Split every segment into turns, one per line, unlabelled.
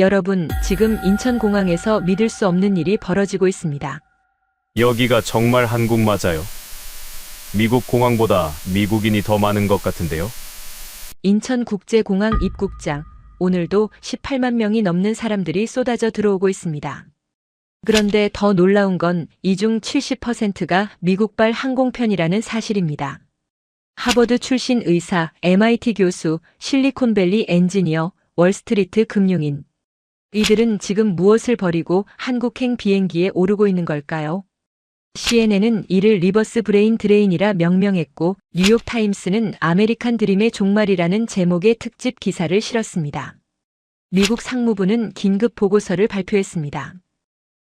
여러분, 지금 인천공항에서 믿을 수 없는 일이 벌어지고 있습니다.
여기가 정말 한국 맞아요? 미국 공항보다 미국인이 더 많은 것 같은데요?
인천국제공항 입국장, 오늘도 18만 명이 넘는 사람들이 쏟아져 들어오고 있습니다. 그런데 더 놀라운 건 이 중 70%가 미국발 항공편이라는 사실입니다. 하버드 출신 의사, MIT 교수, 실리콘밸리 엔지니어, 월스트리트 금융인. 이들은 지금 무엇을 버리고 한국행 비행기에 오르고 있는 걸까요? CNN은 이를 리버스 브레인 드레인이라 명명했고, 뉴욕타임스는 아메리칸 드림의 종말이라는 제목의 특집 기사를 실었습니다. 미국 상무부는 긴급 보고서를 발표했습니다.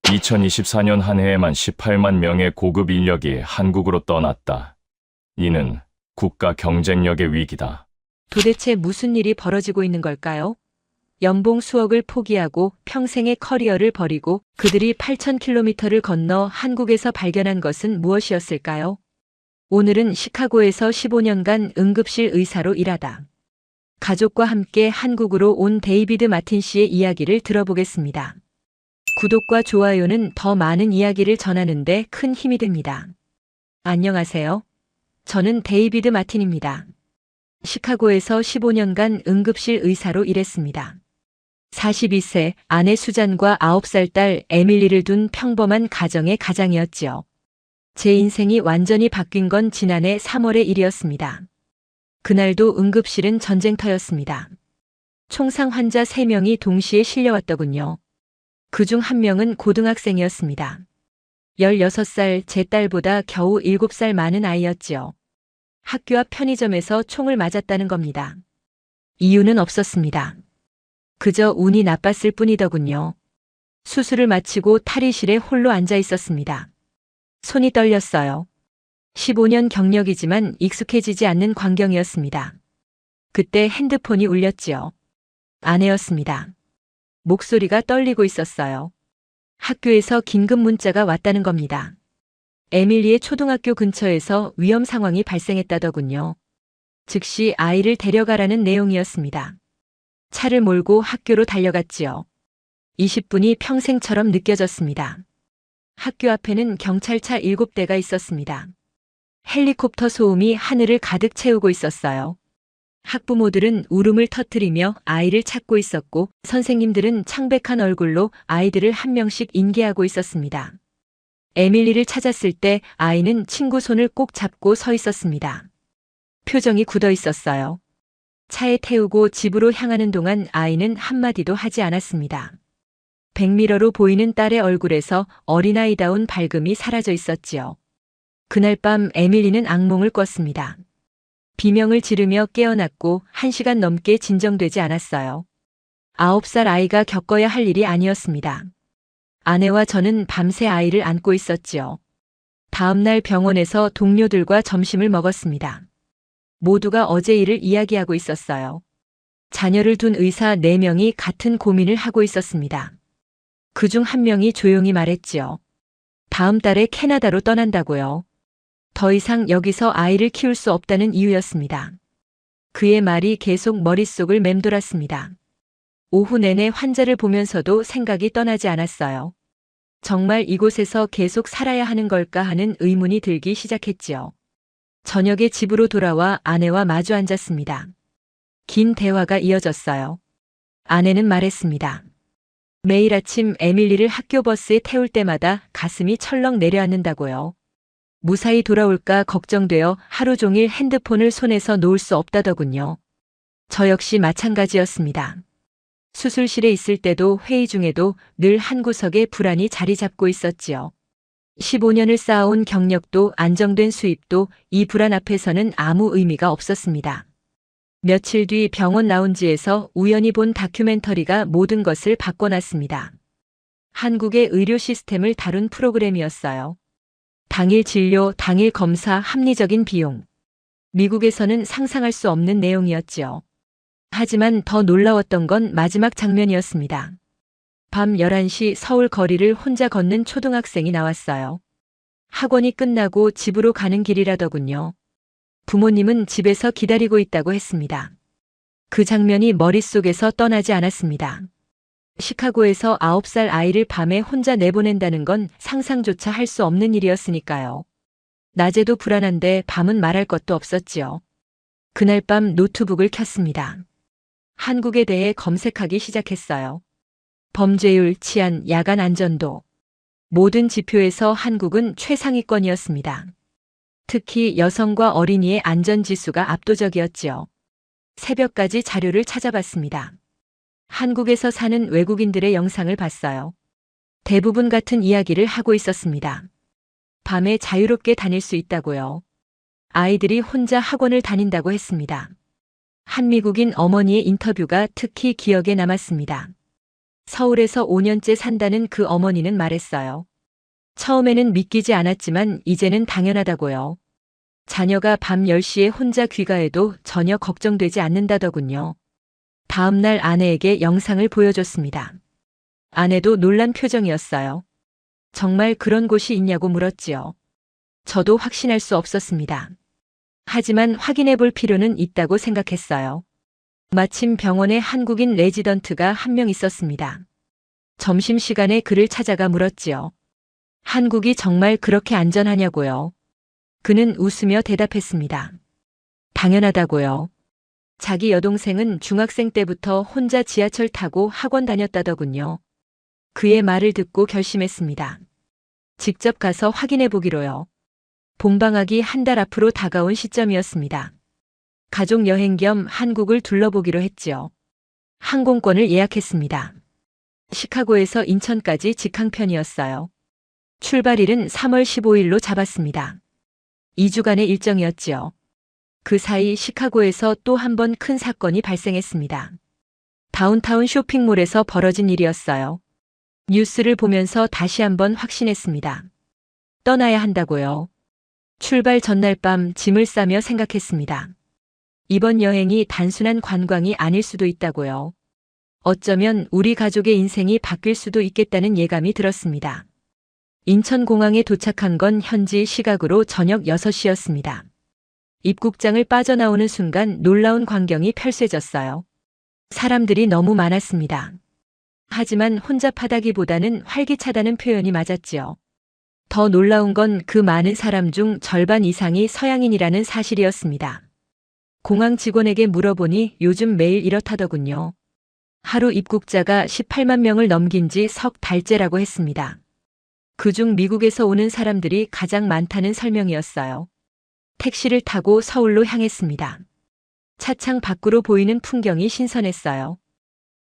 2024년 한 해에만 18만 명의 고급 인력이 한국으로 떠났다. 이는 국가 경쟁력의 위기다.
도대체 무슨 일이 벌어지고 있는 걸까요? 연봉 수억을 포기하고 평생의 커리어를 버리고 그들이 8,000km를 건너 한국에서 발견한 것은 무엇이었을까요? 오늘은 시카고에서 15년간 응급실 의사로 일하다 가족과 함께 한국으로 온 데이비드 마틴 씨의 이야기를 들어보겠습니다. 구독과 좋아요는 더 많은 이야기를 전하는데 큰 힘이 됩니다. 안녕하세요. 저는 데이비드 마틴입니다. 시카고에서 15년간 응급실 의사로 일했습니다. 42세 아내 수잔과 9살 딸 에밀리를 둔 평범한 가정의 가장이었지요. 제 인생이 완전히 바뀐 건 지난해 3월의 일이었습니다. 그날도 응급실은 전쟁터였습니다. 총상 환자 3명이 동시에 실려왔더군요. 그중 1명은 고등학생이었습니다. 16살 제 딸보다 겨우 7살 많은 아이였지요. 학교 앞 편의점에서 총을 맞았다는 겁니다. 이유는 없었습니다. 그저 운이 나빴을 뿐이더군요. 수술을 마치고 탈의실에 홀로 앉아 있었습니다. 손이 떨렸어요. 15년 경력이지만 익숙해지지 않는 광경이었습니다. 그때 핸드폰이 울렸지요. 아내였습니다. 목소리가 떨리고 있었어요. 학교에서 긴급 문자가 왔다는 겁니다. 에밀리의 초등학교 근처에서 위험 상황이 발생했다더군요. 즉시 아이를 데려가라는 내용이었습니다. 차를 몰고 학교로 달려갔지요. 20분이 평생처럼 느껴졌습니다. 학교 앞에는 경찰차 7대가 있었습니다. 헬리콥터 소음이 하늘을 가득 채우고 있었어요. 학부모들은 울음을 터뜨리며 아이를 찾고 있었고, 선생님들은 창백한 얼굴로 아이들을 한 명씩 인계하고 있었습니다. 에밀리를 찾았을 때 아이는 친구 손을 꼭 잡고 서 있었습니다. 표정이 굳어 있었어요. 차에 태우고 집으로 향하는 동안 아이는 한마디도 하지 않았습니다. 백미러로 보이는 딸의 얼굴에서 어린아이다운 밝음이 사라져 있었지요. 그날 밤 에밀리는 악몽을 꿨습니다. 비명을 지르며 깨어났고 1시간 넘게 진정되지 않았어요. 9살 아이가 겪어야 할 일이 아니었습니다. 아내와 저는 밤새 아이를 안고 있었지요. 다음 날 병원에서 동료들과 점심을 먹었습니다. 모두가 어제 일을 이야기하고 있었어요. 자녀를 둔 의사 4명이 같은 고민을 하고 있었습니다. 그중 1명이 조용히 말했지요. 다음 달에 캐나다로 떠난다고요. 더 이상 여기서 아이를 키울 수 없다는 이유였습니다. 그의 말이 계속 머릿속을 맴돌았습니다. 오후 내내 환자를 보면서도 생각이 떠나지 않았어요. 정말 이곳에서 계속 살아야 하는 걸까 하는 의문이 들기 시작했지요. 저녁에 집으로 돌아와 아내와 마주 앉았습니다. 긴 대화가 이어졌어요. 아내는 말했습니다. 매일 아침 에밀리를 학교 버스에 태울 때마다 가슴이 철렁 내려앉는다고요. 무사히 돌아올까 걱정되어 하루 종일 핸드폰을 손에서 놓을 수 없다더군요. 저 역시 마찬가지였습니다. 수술실에 있을 때도 회의 중에도 늘 한 구석에 불안이 자리 잡고 있었지요. 15년을 쌓아온 경력도 안정된 수입도 이 불안 앞에서는 아무 의미가 없었습니다. 며칠 뒤 병원 라운지에서 우연히 본 다큐멘터리가 모든 것을 바꿔놨습니다. 한국의 의료 시스템을 다룬 프로그램이었어요. 당일 진료, 당일 검사, 합리적인 비용. 미국에서는 상상할 수 없는 내용이었지요. 하지만 더 놀라웠던 건 마지막 장면이었습니다. 밤 11시 서울 거리를 혼자 걷는 초등학생이 나왔어요. 학원이 끝나고 집으로 가는 길이라더군요. 부모님은 집에서 기다리고 있다고 했습니다. 그 장면이 머릿속에서 떠나지 않았습니다. 시카고에서 9살 아이를 밤에 혼자 내보낸다는 건 상상조차 할 수 없는 일이었으니까요. 낮에도 불안한데 밤은 말할 것도 없었지요. 그날 밤 노트북을 켰습니다. 한국에 대해 검색하기 시작했어요. 범죄율, 치안, 야간 안전도. 모든 지표에서 한국은 최상위권이었습니다. 특히 여성과 어린이의 안전지수가 압도적이었지요. 새벽까지 자료를 찾아봤습니다. 한국에서 사는 외국인들의 영상을 봤어요. 대부분 같은 이야기를 하고 있었습니다. 밤에 자유롭게 다닐 수 있다고요. 아이들이 혼자 학원을 다닌다고 했습니다. 한 미국인 어머니의 인터뷰가 특히 기억에 남았습니다. 서울에서 5년째 산다는 그 어머니는 말했어요. 처음에는 믿기지 않았지만 이제는 당연하다고요. 자녀가 밤 10시에 혼자 귀가해도 전혀 걱정되지 않는다더군요. 다음 날 아내에게 영상을 보여줬습니다. 아내도 놀란 표정이었어요. 정말 그런 곳이 있냐고 물었지요. 저도 확신할 수 없었습니다. 하지만 확인해 볼 필요는 있다고 생각했어요. 마침 병원에 한국인 레지던트가 한 명 있었습니다. 점심시간에 그를 찾아가 물었지요. 한국이 정말 그렇게 안전하냐고요. 그는 웃으며 대답했습니다. 당연하다고요. 자기 여동생은 중학생 때부터 혼자 지하철 타고 학원 다녔다더군요. 그의 말을 듣고 결심했습니다. 직접 가서 확인해 보기로요. 봄방학이 한 달 앞으로 다가온 시점이었습니다. 가족 여행 겸 한국을 둘러보기로 했지요. 항공권을 예약했습니다. 시카고에서 인천까지 직항편이었어요. 출발일은 3월 15일로 잡았습니다. 2주간의 일정이었지요. 그 사이 시카고에서 또 한 번 큰 사건이 발생했습니다. 다운타운 쇼핑몰에서 벌어진 일이었어요. 뉴스를 보면서 다시 한번 확신했습니다. 떠나야 한다고요. 출발 전날 밤 짐을 싸며 생각했습니다. 이번 여행이 단순한 관광이 아닐 수도 있다고요. 어쩌면 우리 가족의 인생이 바뀔 수도 있겠다는 예감이 들었습니다. 인천공항에 도착한 건 현지 시각으로 저녁 6시였습니다. 입국장을 빠져나오는 순간 놀라운 광경이 펼쳐졌어요. 사람들이 너무 많았습니다. 하지만 혼잡하다기보다는 활기차다는 표현이 맞았지요. 더 놀라운 건 그 많은 사람 중 절반 이상이 서양인이라는 사실이었습니다. 공항 직원에게 물어보니 요즘 매일 이렇다더군요. 하루 입국자가 18만 명을 넘긴 지 석 달째라고 했습니다. 그중 미국에서 오는 사람들이 가장 많다는 설명이었어요. 택시를 타고 서울로 향했습니다. 차창 밖으로 보이는 풍경이 신선했어요.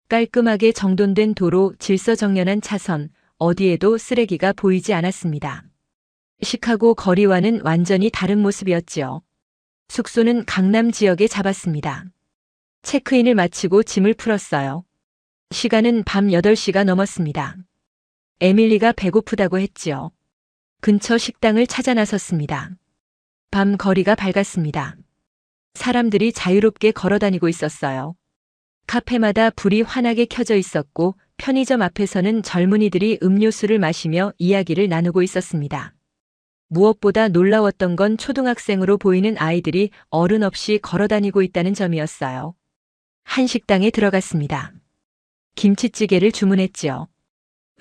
깔끔하게 정돈된 도로, 질서정연한 차선, 어디에도 쓰레기가 보이지 않았습니다. 시카고 거리와는 완전히 다른 모습이었지요. 숙소는 강남 지역에 잡았습니다. 체크인을 마치고 짐을 풀었어요. 시간은 밤 8시가 넘었습니다. 에밀리가 배고프다고 했지요. 근처 식당을 찾아 나섰습니다. 밤 거리가 밝았습니다. 사람들이 자유롭게 걸어다니고 있었어요. 카페마다 불이 환하게 켜져 있었고 편의점 앞에서는 젊은이들이 음료수를 마시며 이야기를 나누고 있었습니다. 무엇보다 놀라웠던 건 초등학생으로 보이는 아이들이 어른 없이 걸어다니고 있다는 점이었어요. 한 식당에 들어갔습니다. 김치찌개를 주문했지요.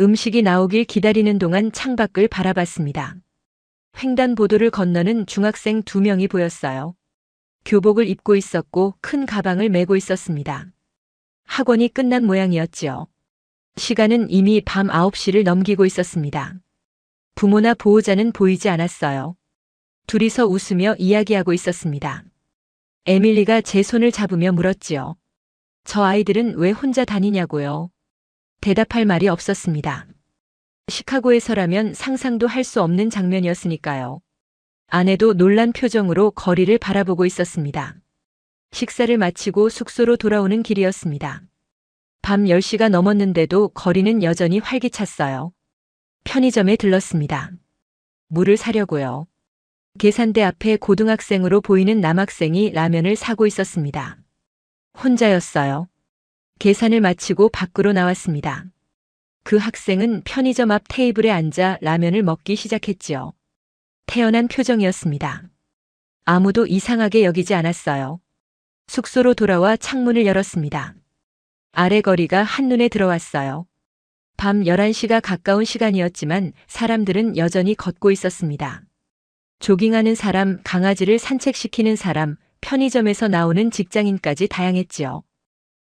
음식이 나오길 기다리는 동안 창밖을 바라봤습니다. 횡단보도를 건너는 중학생 2명이 보였어요. 교복을 입고 있었고 큰 가방을 메고 있었습니다. 학원이 끝난 모양이었지요. 시간은 이미 밤 9시를 넘기고 있었습니다. 부모나 보호자는 보이지 않았어요. 둘이서 웃으며 이야기하고 있었습니다. 에밀리가 제 손을 잡으며 물었지요. 저 아이들은 왜 혼자 다니냐고요. 대답할 말이 없었습니다. 시카고에서라면 상상도 할 수 없는 장면이었으니까요. 아내도 놀란 표정으로 거리를 바라보고 있었습니다. 식사를 마치고 숙소로 돌아오는 길이었습니다. 밤 10시가 넘었는데도 거리는 여전히 활기찼어요. 편의점에 들렀습니다. 물을 사려고요. 계산대 앞에 고등학생으로 보이는 남학생이 라면을 사고 있었습니다. 혼자였어요. 계산을 마치고 밖으로 나왔습니다. 그 학생은 편의점 앞 테이블에 앉아 라면을 먹기 시작했지요. 태연한 표정이었습니다. 아무도 이상하게 여기지 않았어요. 숙소로 돌아와 창문을 열었습니다. 아래 거리가 한눈에 들어왔어요. 밤 11시가 가까운 시간이었지만 사람들은 여전히 걷고 있었습니다. 조깅하는 사람, 강아지를 산책시키는 사람, 편의점에서 나오는 직장인까지 다양했지요.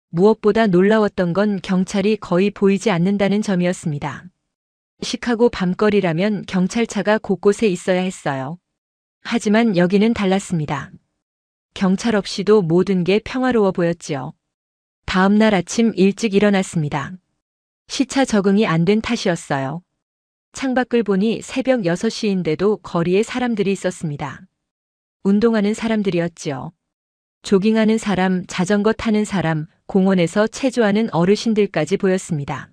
무엇보다 놀라웠던 건 경찰이 거의 보이지 않는다는 점이었습니다. 시카고 밤거리라면 경찰차가 곳곳에 있어야 했어요. 하지만 여기는 달랐습니다. 경찰 없이도 모든 게 평화로워 보였지요. 다음 날 아침 일찍 일어났습니다. 시차 적응이 안 된 탓이었어요. 창밖을 보니 새벽 6시인데도 거리에 사람들이 있었습니다. 운동하는 사람들이었지요. 조깅하는 사람, 자전거 타는 사람, 공원에서 체조하는 어르신들까지 보였습니다.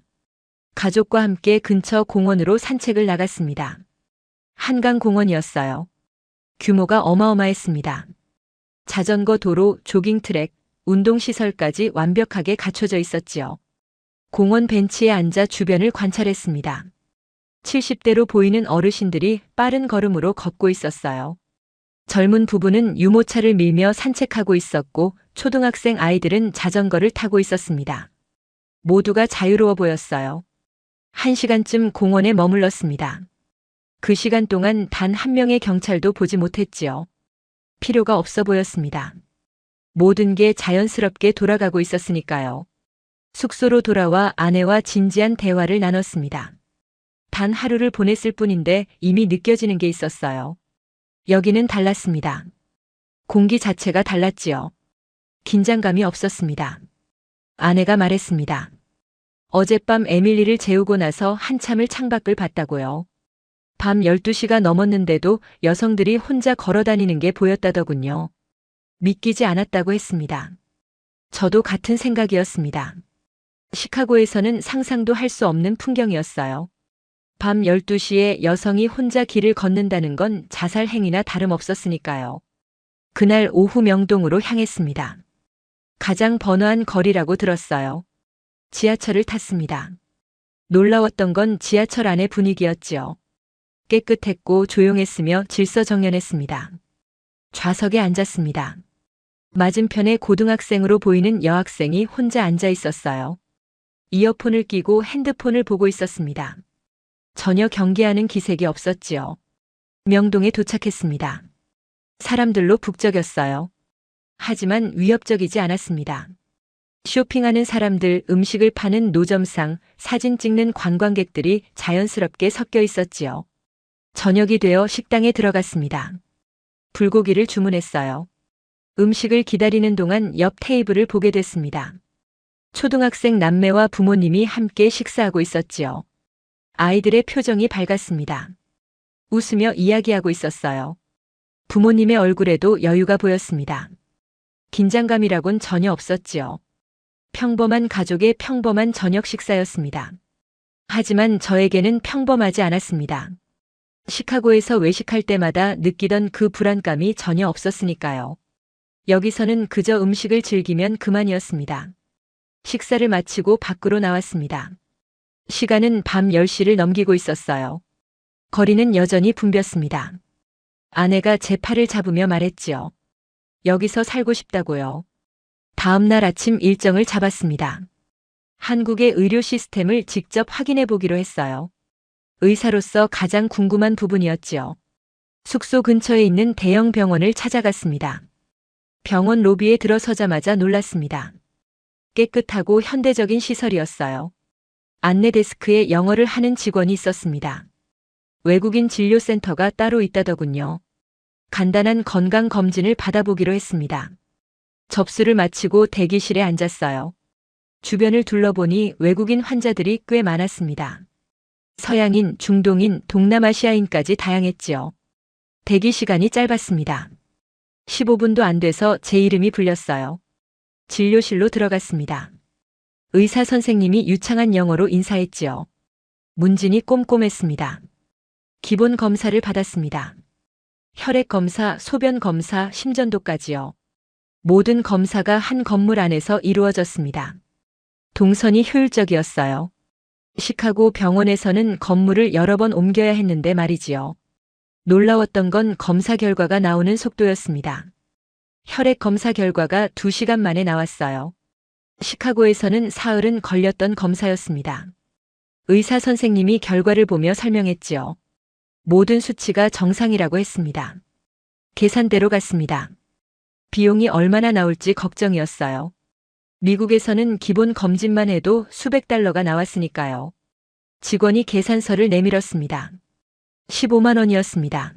가족과 함께 근처 공원으로 산책을 나갔습니다. 한강공원이었어요. 규모가 어마어마했습니다. 자전거 도로, 조깅 트랙, 운동시설까지 완벽하게 갖춰져 있었지요. 공원 벤치에 앉아 주변을 관찰했습니다. 70대로 보이는 어르신들이 빠른 걸음으로 걷고 있었어요. 젊은 부부는 유모차를 밀며 산책하고 있었고 초등학생 아이들은 자전거를 타고 있었습니다. 모두가 자유로워 보였어요. 1시간쯤 공원에 머물렀습니다. 그 시간 동안 단 한 명의 경찰도 보지 못했지요. 필요가 없어 보였습니다. 모든 게 자연스럽게 돌아가고 있었으니까요. 숙소로 돌아와 아내와 진지한 대화를 나눴습니다. 단 하루를 보냈을 뿐인데 이미 느껴지는 게 있었어요. 여기는 달랐습니다. 공기 자체가 달랐지요. 긴장감이 없었습니다. 아내가 말했습니다. 어젯밤 에밀리를 재우고 나서 한참을 창밖을 봤다고요. 밤 12시가 넘었는데도 여성들이 혼자 걸어다니는 게 보였다더군요. 믿기지 않았다고 했습니다. 저도 같은 생각이었습니다. 시카고에서는 상상도 할 수 없는 풍경이었어요. 밤 12시에 여성이 혼자 길을 걷는다는 건 자살 행위나 다름없었으니까요. 그날 오후 명동으로 향했습니다. 가장 번화한 거리라고 들었어요. 지하철을 탔습니다. 놀라웠던 건 지하철 안의 분위기였지요. 깨끗했고 조용했으며 질서정연했습니다. 좌석에 앉았습니다. 맞은편에 고등학생으로 보이는 여학생이 혼자 앉아 있었어요. 이어폰을 끼고 핸드폰을 보고 있었습니다. 전혀 경계하는 기색이 없었지요. 명동에 도착했습니다. 사람들로 북적였어요. 하지만 위협적이지 않았습니다. 쇼핑하는 사람들, 음식을 파는 노점상, 사진 찍는 관광객들이 자연스럽게 섞여 있었지요. 저녁이 되어 식당에 들어갔습니다. 불고기를 주문했어요. 음식을 기다리는 동안 옆 테이블을 보게 됐습니다. 초등학생 남매와 부모님이 함께 식사하고 있었지요. 아이들의 표정이 밝았습니다. 웃으며 이야기하고 있었어요. 부모님의 얼굴에도 여유가 보였습니다. 긴장감이라곤 전혀 없었지요. 평범한 가족의 평범한 저녁 식사였습니다. 하지만 저에게는 평범하지 않았습니다. 시카고에서 외식할 때마다 느끼던 그 불안감이 전혀 없었으니까요. 여기서는 그저 음식을 즐기면 그만이었습니다. 식사를 마치고 밖으로 나왔습니다. 시간은 밤 10시를 넘기고 있었어요. 거리는 여전히 붐볐습니다. 아내가 제 팔을 잡으며 말했지요. 여기서 살고 싶다고요. 다음 날 아침 일정을 잡았습니다. 한국의 의료 시스템을 직접 확인해 보기로 했어요. 의사로서 가장 궁금한 부분이었지요. 숙소 근처에 있는 대형 병원을 찾아갔습니다. 병원 로비에 들어서자마자 놀랐습니다. 깨끗하고 현대적인 시설이었어요. 안내 데스크에 영어를 하는 직원이 있었습니다. 외국인 진료센터가 따로 있다더군요. 간단한 건강 검진을 받아보기로 했습니다. 접수를 마치고 대기실에 앉았어요. 주변을 둘러보니 외국인 환자들이 꽤 많았습니다. 서양인, 중동인, 동남아시아인까지 다양했지요. 대기 시간이 짧았습니다. 15분도 안 돼서 제 이름이 불렸어요. 진료실로 들어갔습니다. 의사 선생님이 유창한 영어로 인사했지요. 문진이 꼼꼼했습니다. 기본 검사를 받았습니다. 혈액 검사, 소변 검사, 심전도까지요. 모든 검사가 한 건물 안에서 이루어졌습니다. 동선이 효율적이었어요. 시카고 병원에서는 건물을 여러 번 옮겨야 했는데 말이지요. 놀라웠던 건 검사 결과가 나오는 속도였습니다. 혈액 검사 결과가 2시간 만에 나왔어요. 시카고에서는 사흘은 걸렸던 검사였습니다. 의사 선생님이 결과를 보며 설명했지요. 모든 수치가 정상이라고 했습니다. 계산대로 갔습니다. 비용이 얼마나 나올지 걱정이었어요. 미국에서는 기본 검진만 해도 수백 달러가 나왔으니까요. 직원이 계산서를 내밀었습니다. 15만 원이었습니다.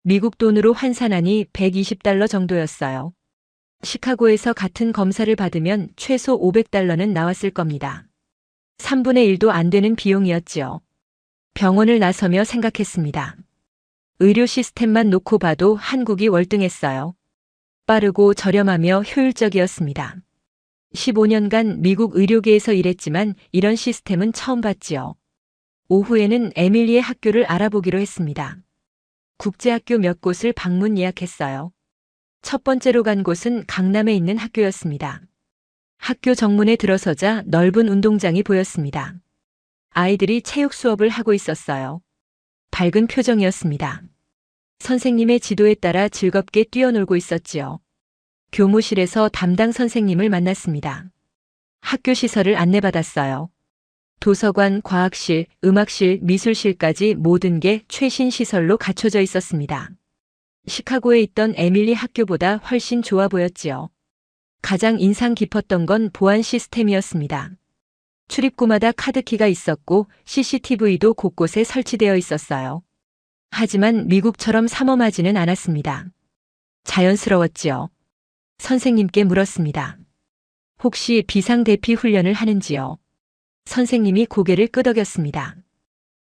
미국 돈으로 환산하니 120달러 정도였어요. 시카고에서 같은 검사를 받으면 최소 500달러는 나왔을 겁니다. 3분의 1도 안 되는 비용이었지요. 병원을 나서며 생각했습니다. 의료 시스템만 놓고 봐도 한국이 월등했어요. 빠르고 저렴하며 효율적이었습니다. 15년간 미국 의료계에서 일했지만 이런 시스템은 처음 봤지요. 오후에는 에밀리의 학교를 알아보기로 했습니다. 국제학교 몇 곳을 방문 예약했어요. 첫 번째로 간 곳은 강남에 있는 학교였습니다. 학교 정문에 들어서자 넓은 운동장이 보였습니다. 아이들이 체육 수업을 하고 있었어요. 밝은 표정이었습니다. 선생님의 지도에 따라 즐겁게 뛰어놀고 있었지요. 교무실에서 담당 선생님을 만났습니다. 학교 시설을 안내받았어요. 도서관, 과학실, 음악실, 미술실까지 모든 게 최신 시설로 갖춰져 있었습니다. 시카고에 있던 에밀리 학교보다 훨씬 좋아 보였지요. 가장 인상 깊었던 건 보안 시스템이었습니다. 출입구마다 카드키가 있었고 CCTV도 곳곳에 설치되어 있었어요. 하지만 미국처럼 삼엄하지는 않았습니다. 자연스러웠지요. 선생님께 물었습니다. 혹시 비상대피 훈련을 하는지요? 선생님이 고개를 끄덕였습니다.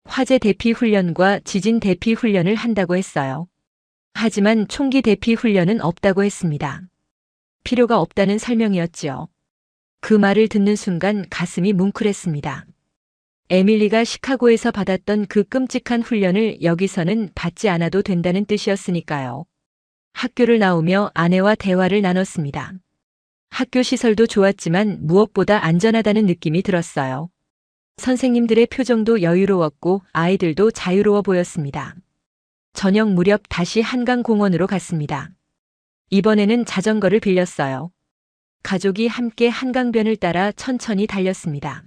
화재 대피 훈련과 지진 대피 훈련을 한다고 했어요. 하지만 총기 대피 훈련은 없다고 했습니다. 필요가 없다는 설명이었지요. 그 말을 듣는 순간 가슴이 뭉클했습니다. 에밀리가 시카고에서 받았던 그 끔찍한 훈련을 여기서는 받지 않아도 된다는 뜻이었으니까요. 학교를 나오며 아내와 대화를 나눴습니다. 학교 시설도 좋았지만 무엇보다 안전하다는 느낌이 들었어요. 선생님들의 표정도 여유로웠고 아이들도 자유로워 보였습니다. 저녁 무렵 다시 한강공원으로 갔습니다. 이번에는 자전거를 빌렸어요. 가족이 함께 한강변을 따라 천천히 달렸습니다.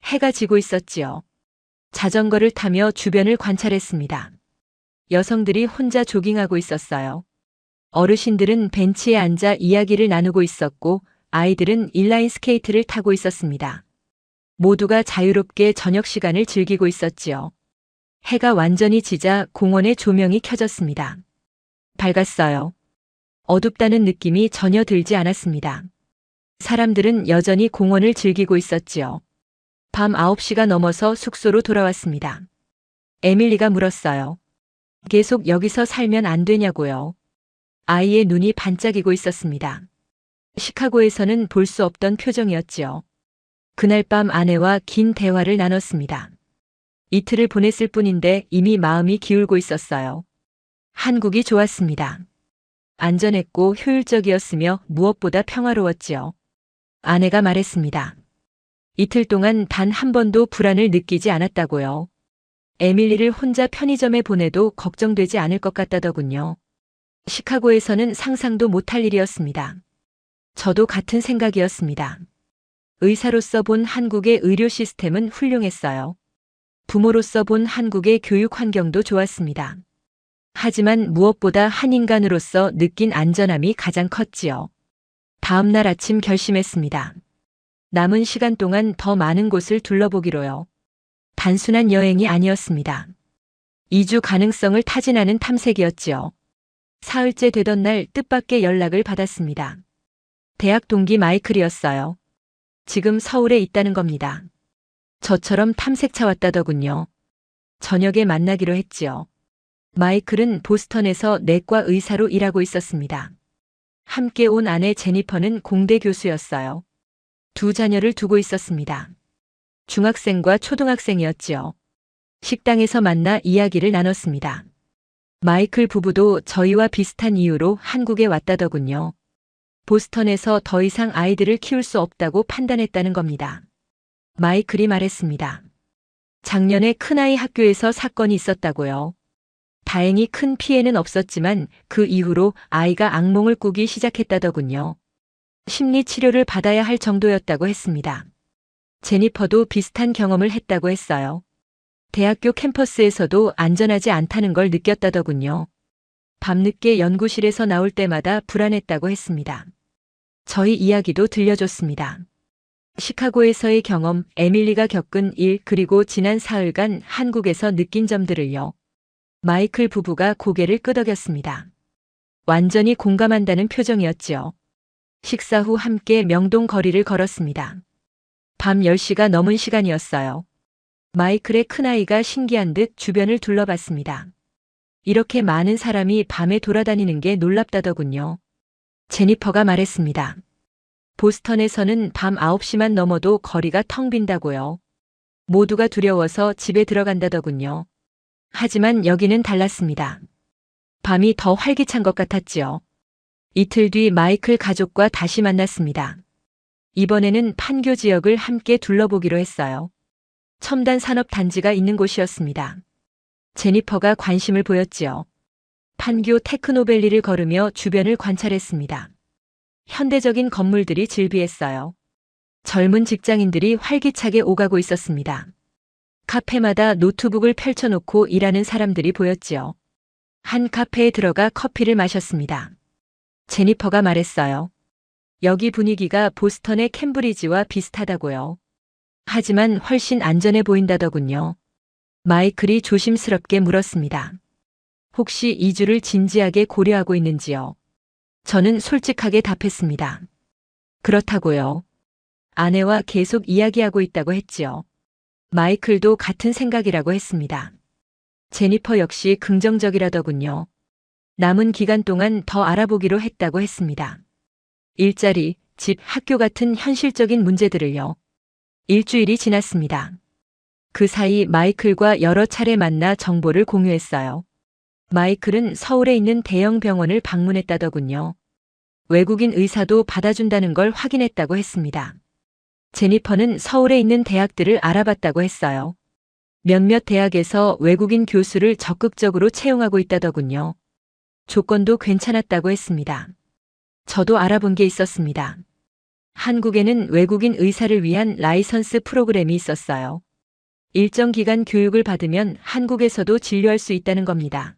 해가 지고 있었지요. 자전거를 타며 주변을 관찰했습니다. 여성들이 혼자 조깅하고 있었어요. 어르신들은 벤치에 앉아 이야기를 나누고 있었고 아이들은 인라인 스케이트를 타고 있었습니다. 모두가 자유롭게 저녁 시간을 즐기고 있었지요. 해가 완전히 지자 공원의 조명이 켜졌습니다. 밝았어요. 어둡다는 느낌이 전혀 들지 않았습니다. 사람들은 여전히 공원을 즐기고 있었지요. 밤 9시가 넘어서 숙소로 돌아왔습니다. 에밀리가 물었어요. 계속 여기서 살면 안 되냐고요. 아이의 눈이 반짝이고 있었습니다. 시카고에서는 볼 수 없던 표정이었지요. 그날 밤 아내와 긴 대화를 나눴습니다. 이틀을 보냈을 뿐인데 이미 마음이 기울고 있었어요. 한국이 좋았습니다. 안전했고 효율적이었으며 무엇보다 평화로웠지요. 아내가 말했습니다. 이틀 동안 단 한 번도 불안을 느끼지 않았다고요. 에밀리를 혼자 편의점에 보내도 걱정되지 않을 것 같다더군요. 시카고에서는 상상도 못할 일이었습니다. 저도 같은 생각이었습니다. 의사로서 본 한국의 의료 시스템은 훌륭했어요. 부모로서 본 한국의 교육 환경도 좋았습니다. 하지만 무엇보다 한 인간으로서 느낀 안전함이 가장 컸지요. 다음 날 아침 결심했습니다. 남은 시간 동안 더 많은 곳을 둘러보기로요. 단순한 여행이 아니었습니다. 이주 가능성을 타진하는 탐색이었지요. 사흘째 되던 날 뜻밖의 연락을 받았습니다. 대학 동기 마이클이었어요. 지금 서울에 있다는 겁니다. 저처럼 탐색차 왔다더군요. 저녁에 만나기로 했지요. 마이클은 보스턴에서 내과 의사로 일하고 있었습니다. 함께 온 아내 제니퍼는 공대 교수였어요. 두 자녀를 두고 있었습니다. 중학생과 초등학생이었지요. 식당에서 만나 이야기를 나눴습니다. 마이클 부부도 저희와 비슷한 이유로 한국에 왔다더군요. 보스턴에서 더 이상 아이들을 키울 수 없다고 판단했다는 겁니다. 마이클이 말했습니다. 작년에 큰아이 학교에서 사건이 있었다고요. 다행히 큰 피해는 없었지만 그 이후로 아이가 악몽을 꾸기 시작했다더군요. 심리 치료를 받아야 할 정도였다고 했습니다. 제니퍼도 비슷한 경험을 했다고 했어요. 대학교 캠퍼스에서도 안전하지 않다는 걸 느꼈다더군요. 밤늦게 연구실에서 나올 때마다 불안했다고 했습니다. 저희 이야기도 들려줬습니다. 시카고에서의 경험, 에밀리가 겪은 일, 그리고 지난 사흘간 한국에서 느낀 점들을요. 마이클 부부가 고개를 끄덕였습니다. 완전히 공감한다는 표정이었지요. 식사 후 함께 명동 거리를 걸었습니다. 밤 10시가 넘은 시간이었어요. 마이클의 큰아이가 신기한 듯 주변을 둘러봤습니다. 이렇게 많은 사람이 밤에 돌아다니는 게 놀랍다더군요. 제니퍼가 말했습니다. 보스턴에서는 밤 9시만 넘어도 거리가 텅 빈다고요. 모두가 두려워서 집에 들어간다더군요. 하지만 여기는 달랐습니다. 밤이 더 활기찬 것 같았지요. 이틀 뒤 마이클 가족과 다시 만났습니다. 이번에는 판교 지역을 함께 둘러보기로 했어요. 첨단 산업 단지가 있는 곳이었습니다. 제니퍼가 관심을 보였지요. 판교 테크노밸리를 걸으며 주변을 관찰했습니다. 현대적인 건물들이 즐비했어요. 젊은 직장인들이 활기차게 오가고 있었습니다. 카페마다 노트북을 펼쳐놓고 일하는 사람들이 보였지요. 한 카페에 들어가 커피를 마셨습니다. 제니퍼가 말했어요. 여기 분위기가 보스턴의 캠브리지와 비슷하다고요. 하지만 훨씬 안전해 보인다더군요. 마이클이 조심스럽게 물었습니다. 혹시 이주를 진지하게 고려하고 있는지요? 저는 솔직하게 답했습니다. 그렇다고요. 아내와 계속 이야기하고 있다고 했지요. 마이클도 같은 생각이라고 했습니다. 제니퍼 역시 긍정적이라더군요. 남은 기간 동안 더 알아보기로 했다고 했습니다. 일자리, 집, 학교 같은 현실적인 문제들을요. 일주일이 지났습니다. 그 사이 마이클과 여러 차례 만나 정보를 공유했어요. 마이클은 서울에 있는 대형 병원을 방문했다더군요. 외국인 의사도 받아준다는 걸 확인했다고 했습니다. 제니퍼는 서울에 있는 대학들을 알아봤다고 했어요. 몇몇 대학에서 외국인 교수를 적극적으로 채용하고 있다더군요. 조건도 괜찮았다고 했습니다. 저도 알아본 게 있었습니다. 한국에는 외국인 의사를 위한 라이선스 프로그램이 있었어요. 일정 기간 교육을 받으면 한국에서도 진료할 수 있다는 겁니다.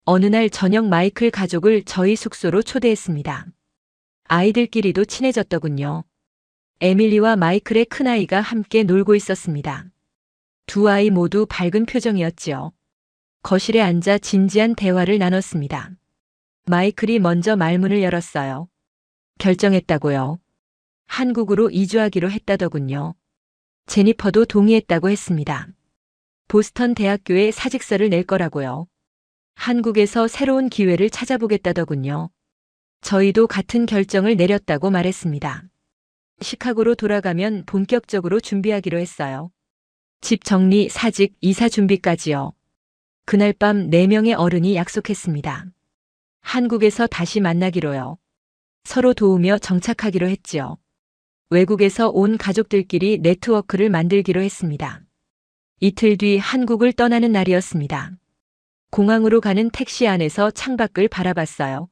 어느 날 저녁 마이클 가족을 저희 숙소로 초대했습니다. 아이들끼리도 친해졌더군요. 에밀리와 마이클의 큰아이가 함께 놀고 있었습니다. 두 아이 모두 밝은 표정이었지요. 거실에 앉아 진지한 대화를 나눴습니다. 마이클이 먼저 말문을 열었어요. 결정했다고요. 한국으로 이주하기로 했다더군요. 제니퍼도 동의했다고 했습니다. 보스턴 대학교에 사직서를 낼 거라고요. 한국에서 새로운 기회를 찾아보겠다더군요. 저희도 같은 결정을 내렸다고 말했습니다. 시카고로 돌아가면 본격적으로 준비하기로 했어요. 집 정리, 사직, 이사 준비까지요. 그날 밤 4명의 어른이 약속했습니다. 한국에서 다시 만나기로요. 서로 도우며 정착하기로 했지요. 외국에서 온 가족들끼리 네트워크를 만들기로 했습니다. 이틀 뒤 한국을 떠나는 날이었습니다. 공항으로 가는 택시 안에서 창밖을 바라봤어요.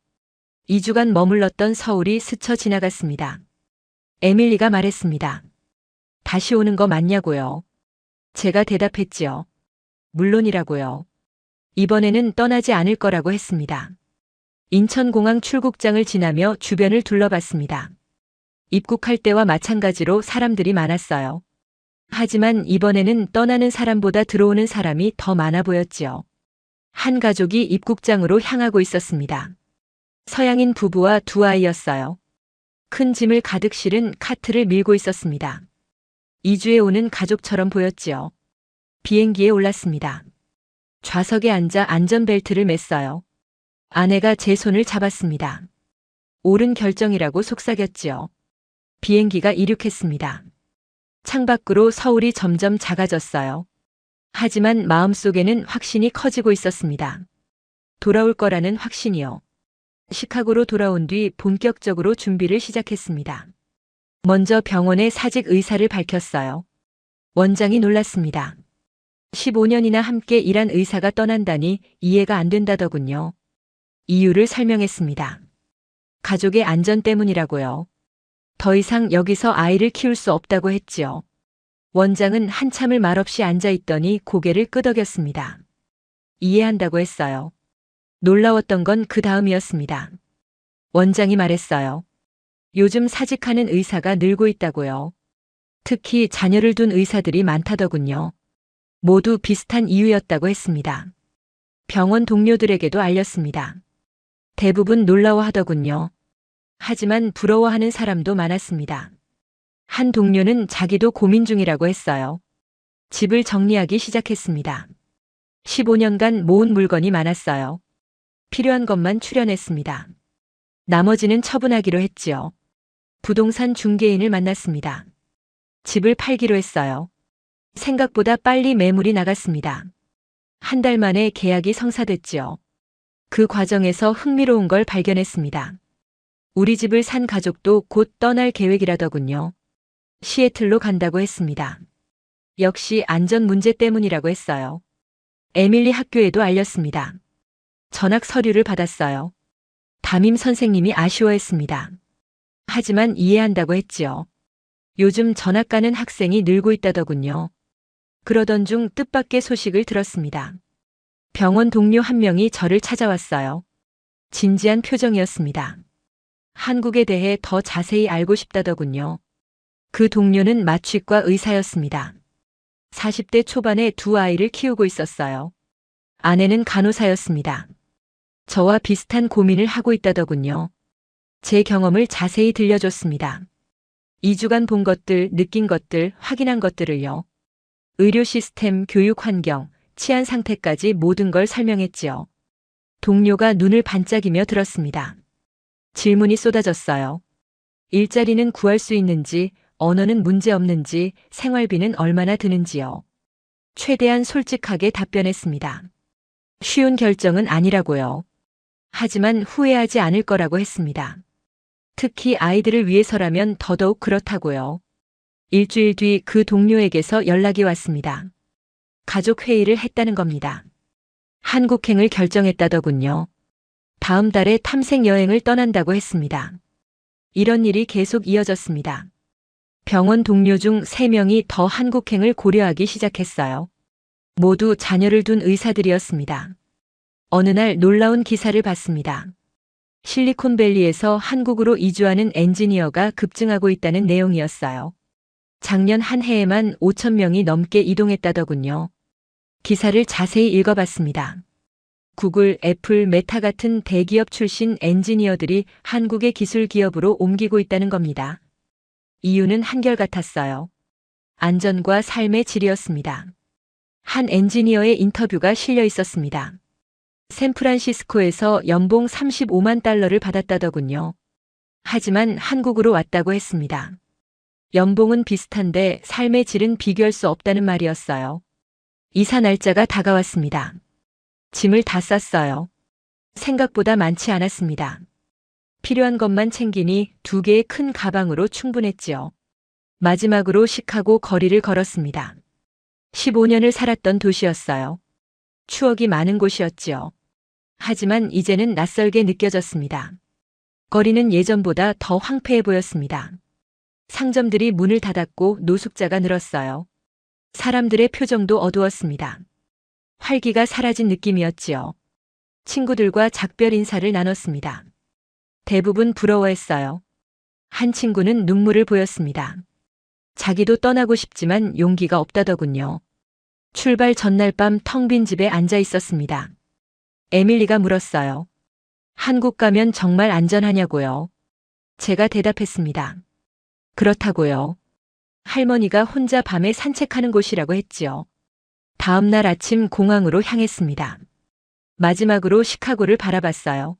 2주간 머물렀던 서울이 스쳐 지나갔습니다. 에밀리가 말했습니다. 다시 오는 거 맞냐고요? 제가 대답했지요. 물론이라고요. 이번에는 떠나지 않을 거라고 했습니다. 인천공항 출국장을 지나며 주변을 둘러봤습니다. 입국할 때와 마찬가지로 사람들이 많았어요. 하지만 이번에는 떠나는 사람보다 들어오는 사람이 더 많아 보였지요. 한 가족이 입국장으로 향하고 있었습니다. 서양인 부부와 두 아이였어요. 큰 짐을 가득 실은 카트를 밀고 있었습니다. 이주에 오는 가족처럼 보였지요. 비행기에 올랐습니다. 좌석에 앉아 안전벨트를 맸어요. 아내가 제 손을 잡았습니다. 옳은 결정이라고 속삭였지요. 비행기가 이륙했습니다. 창밖으로 서울이 점점 작아졌어요. 하지만 마음속에는 확신이 커지고 있었습니다. 돌아올 거라는 확신이요. 시카고로 돌아온 뒤 본격적으로 준비를 시작했습니다. 먼저 병원의 사직 의사를 밝혔어요. 원장이 놀랐습니다. 15년이나 함께 일한 의사가 떠난다니 이해가 안 된다더군요. 이유를 설명했습니다. 가족의 안전 때문이라고요. 더 이상 여기서 아이를 키울 수 없다고 했지요. 원장은 한참을 말없이 앉아 있더니 고개를 끄덕였습니다. 이해한다고 했어요. 놀라웠던 건 그 다음이었습니다. 원장이 말했어요. 요즘 사직하는 의사가 늘고 있다고요. 특히 자녀를 둔 의사들이 많다더군요. 모두 비슷한 이유였다고 했습니다. 병원 동료들에게도 알렸습니다. 대부분 놀라워하더군요. 하지만 부러워하는 사람도 많았습니다. 한 동료는 자기도 고민 중이라고 했어요. 집을 정리하기 시작했습니다. 15년간 모은 물건이 많았어요. 필요한 것만 출연했습니다. 나머지는 처분하기로 했지요. 부동산 중개인을 만났습니다. 집을 팔기로 했어요. 생각보다 빨리 매물이 나갔습니다. 한 달 만에 계약이 성사됐지요. 그 과정에서 흥미로운 걸 발견했습니다. 우리 집을 산 가족도 곧 떠날 계획이라더군요. 시애틀로 간다고 했습니다. 역시 안전 문제 때문이라고 했어요. 에밀리 학교에도 알렸습니다. 전학 서류를 받았어요. 담임 선생님이 아쉬워했습니다. 하지만 이해한다고 했지요. 요즘 전학 가는 학생이 늘고 있다더군요. 그러던 중 뜻밖의 소식을 들었습니다. 병원 동료 한 명이 저를 찾아왔어요. 진지한 표정이었습니다. 한국에 대해 더 자세히 알고 싶다더군요. 그 동료는 마취과 의사였습니다. 40대 초반에 두 아이를 키우고 있었어요. 아내는 간호사였습니다. 저와 비슷한 고민을 하고 있다더군요. 제 경험을 자세히 들려줬습니다. 2주간 본 것들, 느낀 것들, 확인한 것들을요. 의료 시스템, 교육 환경, 치안 상태까지 모든 걸 설명했지요. 동료가 눈을 반짝이며 들었습니다. 질문이 쏟아졌어요. 일자리는 구할 수 있는지, 언어는 문제 없는지, 생활비는 얼마나 드는지요. 최대한 솔직하게 답변했습니다. 쉬운 결정은 아니라고요. 하지만 후회하지 않을 거라고 했습니다. 특히 아이들을 위해서라면 더더욱 그렇다고요. 일주일 뒤 그 동료에게서 연락이 왔습니다. 가족 회의를 했다는 겁니다. 한국행을 결정했다더군요. 다음 달에 탐색 여행을 떠난다고 했습니다. 이런 일이 계속 이어졌습니다. 병원 동료 중 3명이 더 한국행을 고려하기 시작했어요. 모두 자녀를 둔 의사들이었습니다. 어느 날 놀라운 기사를 봤습니다. 실리콘밸리에서 한국으로 이주하는 엔지니어가 급증하고 있다는 내용이었어요. 작년 한 해에만 5천 명이 넘게 이동했다더군요. 기사를 자세히 읽어봤습니다. 구글, 애플, 메타 같은 대기업 출신 엔지니어들이 한국의 기술 기업으로 옮기고 있다는 겁니다. 이유는 한결같았어요. 안전과 삶의 질이었습니다. 한 엔지니어의 인터뷰가 실려 있었습니다. 샌프란시스코에서 연봉 35만 달러를 받았다더군요. 하지만 한국으로 왔다고 했습니다. 연봉은 비슷한데 삶의 질은 비교할 수 없다는 말이었어요. 이사 날짜가 다가왔습니다. 짐을 다 쌌어요. 생각보다 많지 않았습니다. 필요한 것만 챙기니 2개의 큰 가방으로 충분했지요. 마지막으로 시카고 거리를 걸었습니다. 15년을 살았던 도시였어요. 추억이 많은 곳이었지요. 하지만 이제는 낯설게 느껴졌습니다. 거리는 예전보다 더 황폐해 보였습니다. 상점들이 문을 닫았고 노숙자가 늘었어요. 사람들의 표정도 어두웠습니다. 활기가 사라진 느낌이었지요. 친구들과 작별 인사를 나눴습니다. 대부분 부러워했어요. 한 친구는 눈물을 보였습니다. 자기도 떠나고 싶지만 용기가 없다더군요. 출발 전날 밤 텅 빈 집에 앉아 있었습니다. 에밀리가 물었어요. 한국 가면 정말 안전하냐고요. 제가 대답했습니다. 그렇다고요. 할머니가 혼자 밤에 산책하는 곳이라고 했지요. 다음 날 아침 공항으로 향했습니다. 마지막으로 시카고를 바라봤어요.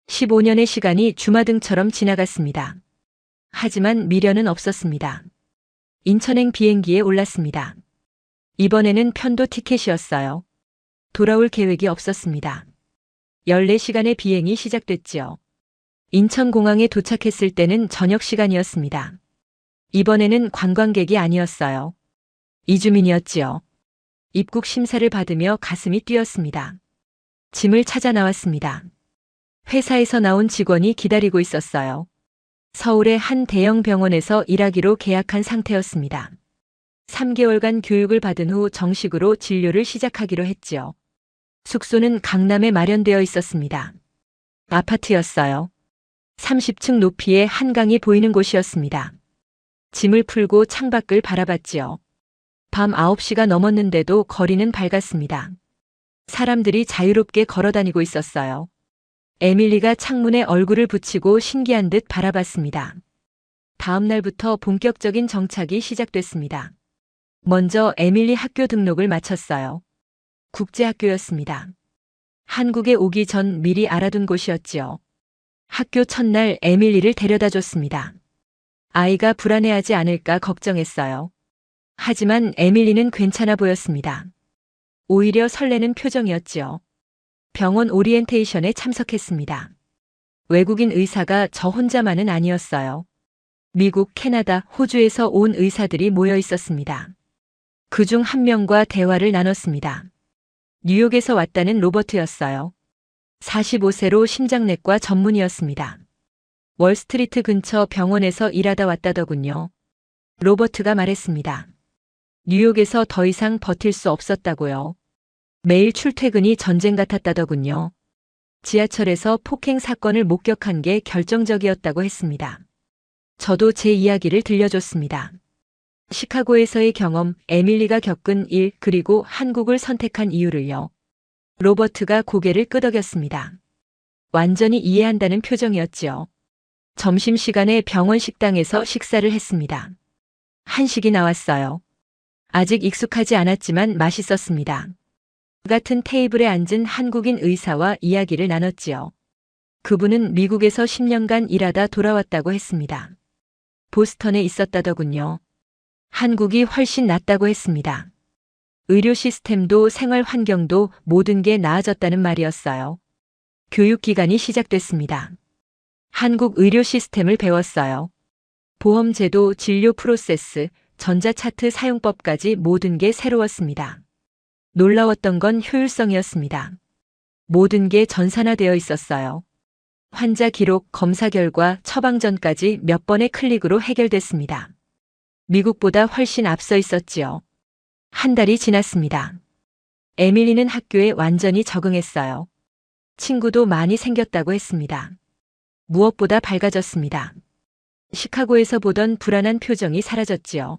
15년의 시간이 주마등처럼 지나갔습니다. 하지만 미련은 없었습니다. 인천행 비행기에 올랐습니다. 이번에는 편도 티켓이었어요. 돌아올 계획이 없었습니다. 14시간의 비행이 시작됐지요. 인천공항에 도착했을 때는 저녁 시간이었습니다. 이번에는 관광객이 아니었어요. 이주민이었지요. 입국 심사를 받으며 가슴이 뛰었습니다. 짐을 찾아 나왔습니다. 회사에서 나온 직원이 기다리고 있었어요. 서울의 한 대형 병원에서 일하기로 계약한 상태였습니다. 3개월간 교육을 받은 후 정식으로 진료를 시작하기로 했지요. 숙소는 강남에 마련되어 있었습니다. 아파트였어요. 30층 높이의 한강이 보이는 곳이었습니다. 짐을 풀고 창밖을 바라봤지요. 밤 9시가 넘었는데도 거리는 밝았습니다. 사람들이 자유롭게 걸어다니고 있었어요. 에밀리가 창문에 얼굴을 붙이고 신기한 듯 바라봤습니다. 다음 날부터 본격적인 정착이 시작됐습니다. 먼저 에밀리 학교 등록을 마쳤어요. 국제학교였습니다. 한국에 오기 전 미리 알아둔 곳이었지요. 학교 첫날 에밀리를 데려다 줬습니다. 아이가 불안해하지 않을까 걱정했어요. 하지만 에밀리는 괜찮아 보였습니다. 오히려 설레는 표정이었지요. 병원 오리엔테이션에 참석했습니다. 외국인 의사가 저 혼자만은 아니었어요. 미국, 캐나다, 호주에서 온 의사들이 모여 있었습니다. 그중 한 명과 대화를 나눴습니다. 뉴욕에서 왔다는 로버트였어요. 45세로 심장내과 전문의였습니다. 월스트리트 근처 병원에서 일하다 왔다더군요. 로버트가 말했습니다. 뉴욕에서 더 이상 버틸 수 없었다고요. 매일 출퇴근이 전쟁 같았다더군요. 지하철에서 폭행 사건을 목격한 게 결정적이었다고 했습니다. 저도 제 이야기를 들려줬습니다. 시카고에서의 경험, 에밀리가 겪은 일, 그리고 한국을 선택한 이유를요. 로버트가 고개를 끄덕였습니다. 완전히 이해한다는 표정이었지요. 점심시간에 병원 식당에서 식사를 했습니다. 한식이 나왔어요. 아직 익숙하지 않았지만 맛있었습니다. 같은 테이블에 앉은 한국인 의사와 이야기를 나눴지요. 그분은 미국에서 10년간 일하다 돌아왔다고 했습니다. 보스턴에 있었다더군요. 한국이 훨씬 낫다고 했습니다. 의료 시스템도 생활 환경도 모든 게 나아졌다는 말이었어요. 교육기간이 시작됐습니다. 한국 의료 시스템을 배웠어요. 보험제도, 진료 프로세스, 전자차트 사용법까지 모든 게 새로웠습니다. 놀라웠던 건 효율성이었습니다. 모든 게 전산화되어 있었어요. 환자 기록, 검사 결과, 처방 전까지 몇 번의 클릭으로 해결됐습니다. 미국보다 훨씬 앞서 있었지요. 한 달이 지났습니다. 에밀리는 학교에 완전히 적응했어요. 친구도 많이 생겼다고 했습니다. 무엇보다 밝아졌습니다. 시카고에서 보던 불안한 표정이 사라졌지요.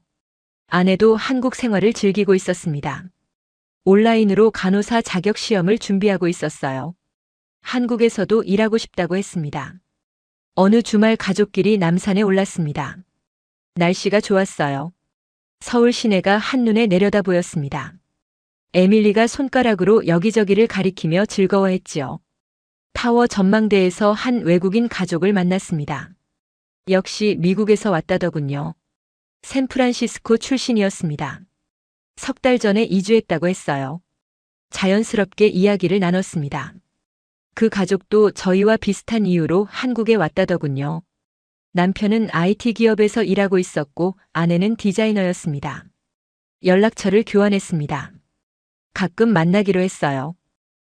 아내도 한국 생활을 즐기고 있었습니다. 온라인으로 간호사 자격 시험을 준비하고 있었어요. 한국에서도 일하고 싶다고 했습니다. 어느 주말 가족끼리 남산에 올랐습니다. 날씨가 좋았어요. 서울 시내가 한눈에 내려다 보였습니다. 에밀리가 손가락으로 여기저기를 가리키며 즐거워했지요. 타워 전망대에서 한 외국인 가족을 만났습니다. 역시 미국에서 왔다더군요. 샌프란시스코 출신이었습니다. 석 달 전에 이주했다고 했어요. 자연스럽게 이야기를 나눴습니다. 그 가족도 저희와 비슷한 이유로 한국에 왔다더군요. 남편은 IT 기업에서 일하고 있었고 아내는 디자이너였습니다. 연락처를 교환했습니다. 가끔 만나기로 했어요.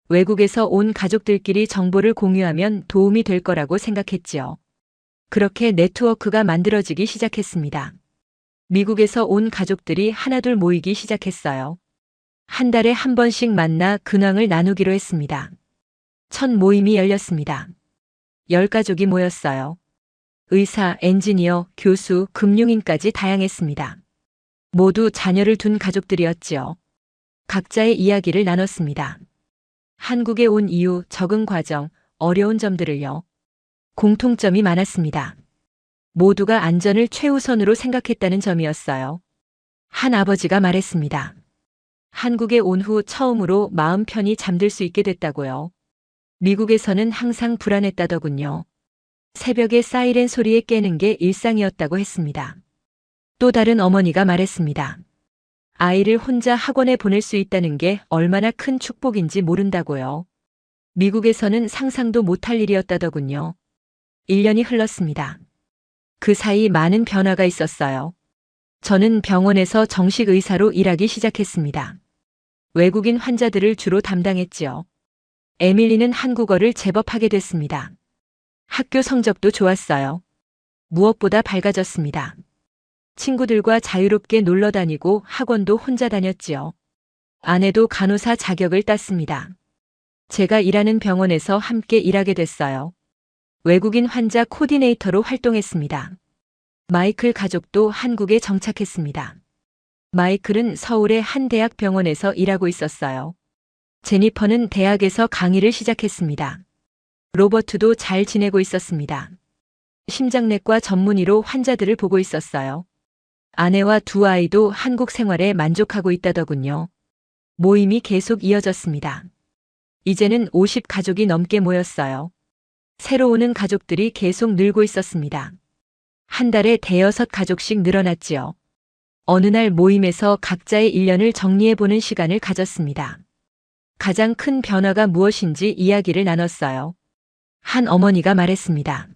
외국에서 온 가족들끼리 정보를 공유하면 도움이 될 거라고 생각했지요. 그렇게 네트워크가 만들어지기 시작했습니다. 미국에서 온 가족들이 하나둘 모이기 시작했어요. 한 달에 한 번씩 만나 근황을 나누기로 했습니다. 첫 모임이 열렸습니다. 10가족이 모였어요. 의사, 엔지니어, 교수, 금융인까지 다양했습니다. 모두 자녀를 둔 가족들이었지요. 각자의 이야기를 나눴습니다. 한국에 온 이유, 적응 과정, 어려운 점들을요. 공통점이 많았습니다. 모두가 안전을 최우선으로 생각했다는 점이었어요. 한 아버지가 말했습니다. 한국에 온 후 처음으로 마음 편히 잠들 수 있게 됐다고요. 미국에서는 항상 불안했다더군요. 새벽에 사이렌 소리에 깨는 게 일상이었다고 했습니다. 또 다른 어머니가 말했습니다. 아이를 혼자 학원에 보낼 수 있다는 게 얼마나 큰 축복인지 모른다고요. 미국에서는 상상도 못할 일이었다더군요. 1년이 흘렀습니다. 그 사이 많은 변화가 있었어요. 저는 병원에서 정식 의사로 일하기 시작했습니다. 외국인 환자들을 주로 담당했지요. 에밀리는 한국어를 제법 하게 됐습니다. 학교 성적도 좋았어요. 무엇보다 밝아졌습니다. 친구들과 자유롭게 놀러 다니고 학원도 혼자 다녔지요. 아내도 간호사 자격을 땄습니다. 제가 일하는 병원에서 함께 일하게 됐어요. 외국인 환자 코디네이터로 활동했습니다. 마이클 가족도 한국에 정착했습니다. 마이클은 서울의 한 대학 병원에서 일하고 있었어요. 제니퍼는 대학에서 강의를 시작했습니다. 로버트도 잘 지내고 있었습니다. 심장내과 전문의로 환자들을 보고 있었어요. 아내와 두 아이도 한국 생활에 만족하고 있다더군요. 모임이 계속 이어졌습니다. 이제는 50 가족이 넘게 모였어요. 새로 오는 가족들이 계속 늘고 있었습니다. 한 달에 대여섯 가족씩 늘어났지요. 어느 날 모임에서 각자의 일년을 정리해보는 시간을 가졌습니다. 가장 큰 변화가 무엇인지 이야기를 나눴어요. 한 어머니가 말했습니다.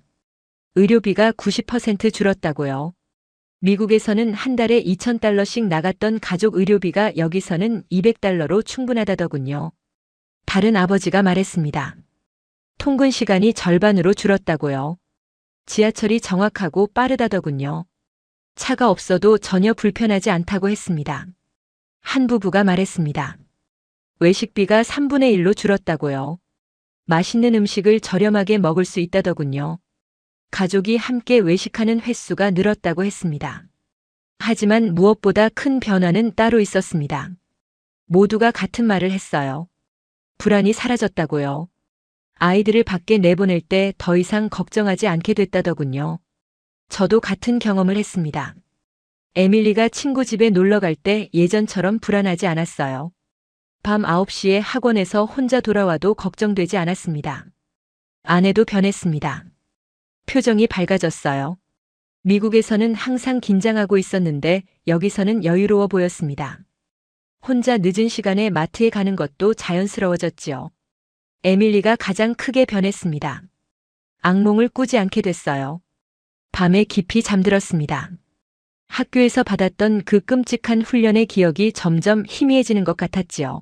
의료비가 90% 줄었다고요. 미국에서는 한 달에 $2,000씩 나갔던 가족 의료비가 여기서는 $200로 충분하다더군요. 다른 아버지가 말했습니다. 통근 시간이 절반으로 줄었다고요. 지하철이 정확하고 빠르다더군요. 차가 없어도 전혀 불편하지 않다고 했습니다. 한 부부가 말했습니다. 외식비가 3분의 1로 줄었다고요. 맛있는 음식을 저렴하게 먹을 수 있다더군요. 가족이 함께 외식하는 횟수가 늘었다고 했습니다. 하지만 무엇보다 큰 변화는 따로 있었습니다. 모두가 같은 말을 했어요. 불안이 사라졌다고요. 아이들을 밖에 내보낼 때 더 이상 걱정하지 않게 됐다더군요. 저도 같은 경험을 했습니다. 에밀리가 친구 집에 놀러 갈 때 예전처럼 불안하지 않았어요. 밤 9시에 학원에서 혼자 돌아와도 걱정되지 않았습니다. 아내도 변했습니다. 표정이 밝아졌어요. 미국에서는 항상 긴장하고 있었는데 여기서는 여유로워 보였습니다. 혼자 늦은 시간에 마트에 가는 것도 자연스러워졌지요. 에밀리가 가장 크게 변했습니다. 악몽을 꾸지 않게 됐어요. 밤에 깊이 잠들었습니다. 학교에서 받았던 그 끔찍한 훈련의 기억이 점점 희미해지는 것 같았지요.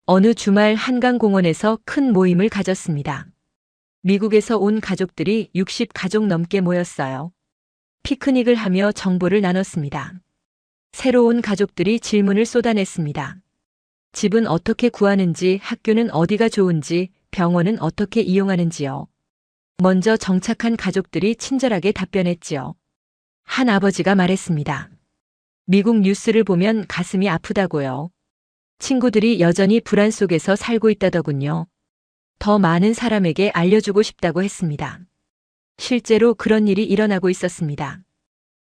어느 주말 한강공원에서 큰 모임을 가졌습니다. 미국에서 온 가족들이 60 가족 넘게 모였어요. 피크닉을 하며 정보를 나눴습니다. 새로 온 가족들이 질문을 쏟아냈습니다. 집은 어떻게 구하는지, 학교는 어디가 좋은지, 병원은 어떻게 이용하는지요. 먼저 정착한 가족들이 친절하게 답변했지요. 한 아버지가 말했습니다. 미국 뉴스를 보면 가슴이 아프다고요. 친구들이 여전히 불안 속에서 살고 있다더군요. 더 많은 사람에게 알려주고 싶다고 했습니다. 실제로 그런 일이 일어나고 있었습니다.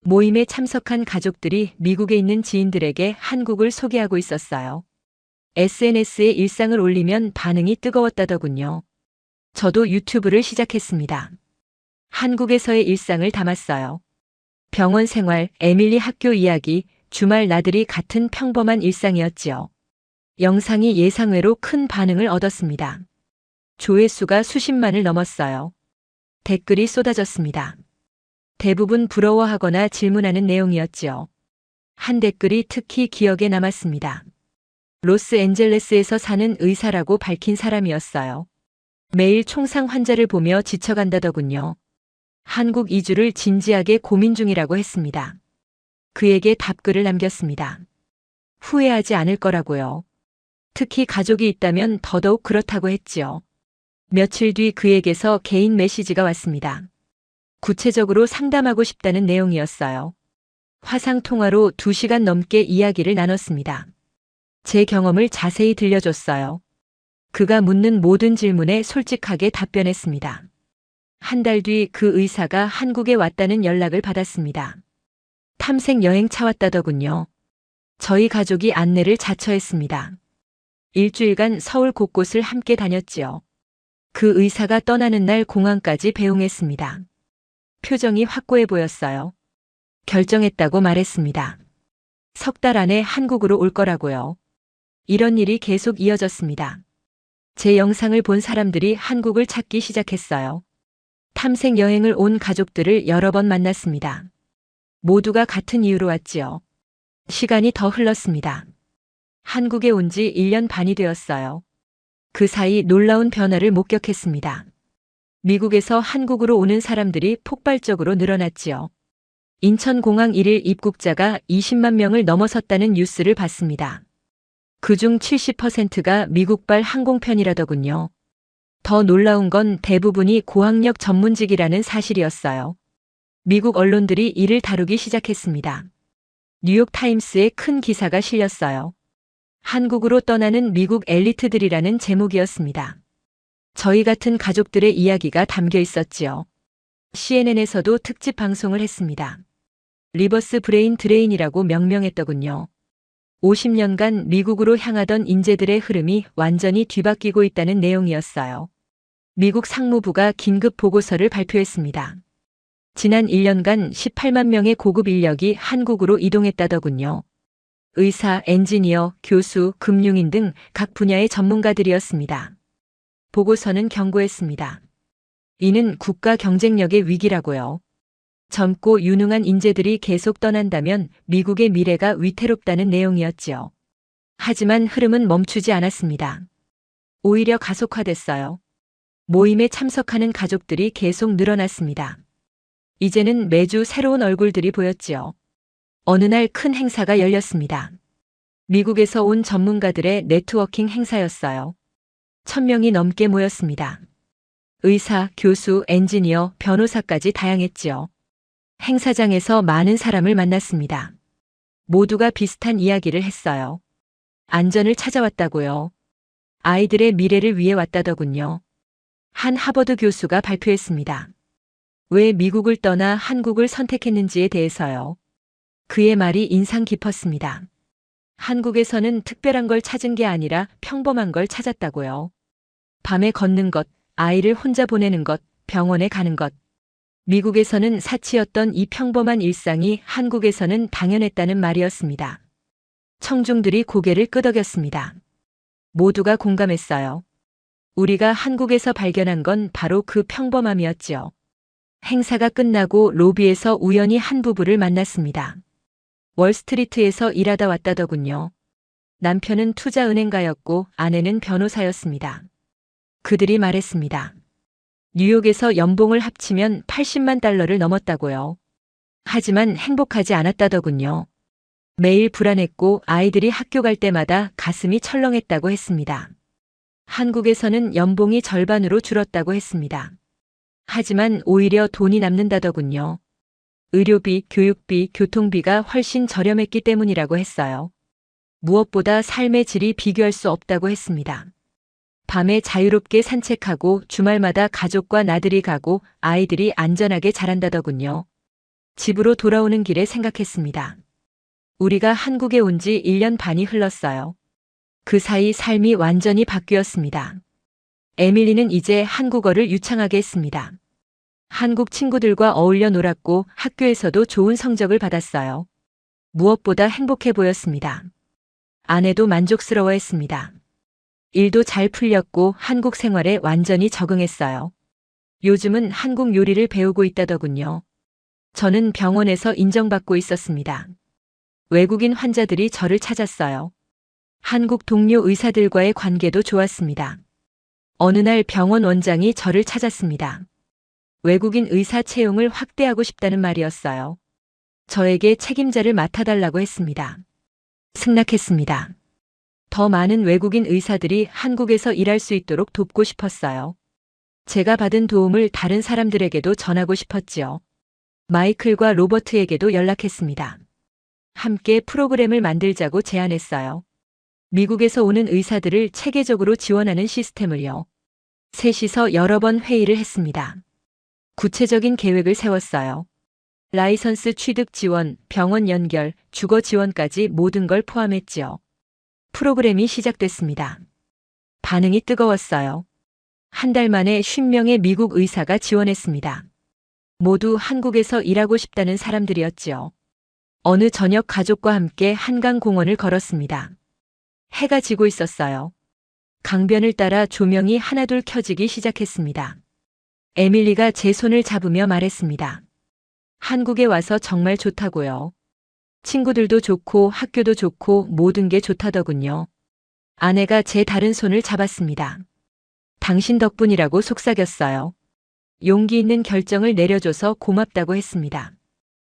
모임에 참석한 가족들이 미국에 있는 지인들에게 한국을 소개하고 있었어요. SNS에 일상을 올리면 반응이 뜨거웠다더군요. 저도 유튜브를 시작했습니다. 한국에서의 일상을 담았어요. 병원 생활, 에밀리 학교 이야기, 주말 나들이 같은 평범한 일상이었지요. 영상이 예상외로 큰 반응을 얻었습니다. 조회수가 수십만을 넘었어요. 댓글이 쏟아졌습니다. 대부분 부러워하거나 질문하는 내용이었지요. 한 댓글이 특히 기억에 남았습니다. 로스앤젤레스에서 사는 의사라고 밝힌 사람이었어요. 매일 총상 환자를 보며 지쳐간다더군요. 한국 이주를 진지하게 고민 중이라고 했습니다. 그에게 답글을 남겼습니다. 후회하지 않을 거라고요. 특히 가족이 있다면 더더욱 그렇다고 했지요. 며칠 뒤 그에게서 개인 메시지가 왔습니다. 구체적으로 상담하고 싶다는 내용이었어요. 화상통화로 2시간 넘게 이야기를 나눴습니다. 제 경험을 자세히 들려줬어요. 그가 묻는 모든 질문에 솔직하게 답변했습니다. 한 달 뒤 그 의사가 한국에 왔다는 연락을 받았습니다. 탐색 여행 차 왔다더군요. 저희 가족이 안내를 자처했습니다. 일주일간 서울 곳곳을 함께 다녔지요. 그 의사가 떠나는 날 공항까지 배웅했습니다. 표정이 확고해 보였어요. 결정했다고 말했습니다. 3달 안에 한국으로 올 거라고요. 이런 일이 계속 이어졌습니다. 제 영상을 본 사람들이 한국을 찾기 시작했어요. 탐색 여행을 온 가족들을 여러 번 만났습니다. 모두가 같은 이유로 왔지요. 시간이 더 흘렀습니다. 한국에 온 지 1년 반이 되었어요. 그 사이 놀라운 변화를 목격했습니다. 미국에서 한국으로 오는 사람들이 폭발적으로 늘어났지요. 인천공항 1일 입국자가 20만 명을 넘어섰다는 뉴스를 봤습니다. 그중 70%가 미국발 항공편이라더군요. 더 놀라운 건 대부분이 고학력 전문직이라는 사실이었어요. 미국 언론들이 이를 다루기 시작했습니다. 뉴욕타임스에 큰 기사가 실렸어요. 한국으로 떠나는 미국 엘리트들이라는 제목이었습니다. 저희 같은 가족들의 이야기가 담겨 있었지요. CNN에서도 특집 방송을 했습니다. 리버스 브레인 드레인이라고 명명했더군요. 50년간 미국으로 향하던 인재들의 흐름이 완전히 뒤바뀌고 있다는 내용이었어요. 미국 상무부가 긴급 보고서를 발표했습니다. 지난 1년간 18만 명의 고급 인력이 한국으로 이동했다더군요. 의사, 엔지니어, 교수, 금융인 등 각 분야의 전문가들이었습니다. 보고서는 경고했습니다. 이는 국가 경쟁력의 위기라고요. 젊고 유능한 인재들이 계속 떠난다면 미국의 미래가 위태롭다는 내용이었지요. 하지만 흐름은 멈추지 않았습니다. 오히려 가속화됐어요. 모임에 참석하는 가족들이 계속 늘어났습니다. 이제는 매주 새로운 얼굴들이 보였지요. 어느 날 큰 행사가 열렸습니다. 미국에서 온 전문가들의 네트워킹 행사였어요. 1000명이 넘게 모였습니다. 의사, 교수, 엔지니어, 변호사까지 다양했지요. 행사장에서 많은 사람을 만났습니다. 모두가 비슷한 이야기를 했어요. 안전을 찾아왔다고요. 아이들의 미래를 위해 왔다더군요. 한 하버드 교수가 발표했습니다. 왜 미국을 떠나 한국을 선택했는지에 대해서요. 그의 말이 인상 깊었습니다. 한국에서는 특별한 걸 찾은 게 아니라 평범한 걸 찾았다고요. 밤에 걷는 것, 아이를 혼자 보내는 것, 병원에 가는 것. 미국에서는 사치였던 이 평범한 일상이 한국에서는 당연했다는 말이었습니다. 청중들이 고개를 끄덕였습니다. 모두가 공감했어요. 우리가 한국에서 발견한 건 바로 그 평범함이었지요. 행사가 끝나고 로비에서 우연히 한 부부를 만났습니다. 월스트리트에서 일하다 왔다더군요. 남편은 투자은행가였고 아내는 변호사였습니다. 그들이 말했습니다. 뉴욕에서 연봉을 합치면 80만 달러를 넘었다고요. 하지만 행복하지 않았다더군요. 매일 불안했고 아이들이 학교 갈 때마다 가슴이 철렁했다고 했습니다. 한국에서는 연봉이 절반으로 줄었다고 했습니다. 하지만 오히려 돈이 남는다더군요. 의료비, 교육비, 교통비가 훨씬 저렴했기 때문이라고 했어요. 무엇보다 삶의 질이 비교할 수 없다고 했습니다. 밤에 자유롭게 산책하고 주말마다 가족과 나들이 가고 아이들이 안전하게 자란다더군요. 집으로 돌아오는 길에 생각했습니다. 우리가 한국에 온 지 1년 반이 흘렀어요. 그 사이 삶이 완전히 바뀌었습니다. 에밀리는 이제 한국어를 유창하게 했습니다. 한국 친구들과 어울려 놀았고 학교에서도 좋은 성적을 받았어요. 무엇보다 행복해 보였습니다. 아내도 만족스러워했습니다. 일도 잘 풀렸고 한국 생활에 완전히 적응했어요. 요즘은 한국 요리를 배우고 있다더군요. 저는 병원에서 인정받고 있었습니다. 외국인 환자들이 저를 찾았어요. 한국 동료 의사들과의 관계도 좋았습니다. 어느 날 병원 원장이 저를 찾았습니다. 외국인 의사 채용을 확대하고 싶다는 말이었어요. 저에게 책임자를 맡아달라고 했습니다. 승낙했습니다. 더 많은 외국인 의사들이 한국에서 일할 수 있도록 돕고 싶었어요. 제가 받은 도움을 다른 사람들에게도 전하고 싶었지요. 마이클과 로버트에게도 연락했습니다. 함께 프로그램을 만들자고 제안했어요. 미국에서 오는 의사들을 체계적으로 지원하는 시스템을요. 셋이서 여러 번 회의를 했습니다. 구체적인 계획을 세웠어요. 라이선스 취득 지원, 병원 연결, 주거 지원까지 모든 걸 포함했지요. 프로그램이 시작됐습니다. 반응이 뜨거웠어요. 한 달 만에 50명의 미국 의사가 지원했습니다. 모두 한국에서 일하고 싶다는 사람들이었지요. 어느 저녁 가족과 함께 한강 공원을 걸었습니다. 해가 지고 있었어요. 강변을 따라 조명이 하나둘 켜지기 시작했습니다. 에밀리가 제 손을 잡으며 말했습니다. 한국에 와서 정말 좋다고요. 친구들도 좋고 학교도 좋고 모든 게 좋다더군요. 아내가 제 다른 손을 잡았습니다. 당신 덕분이라고 속삭였어요. 용기 있는 결정을 내려줘서 고맙다고 했습니다.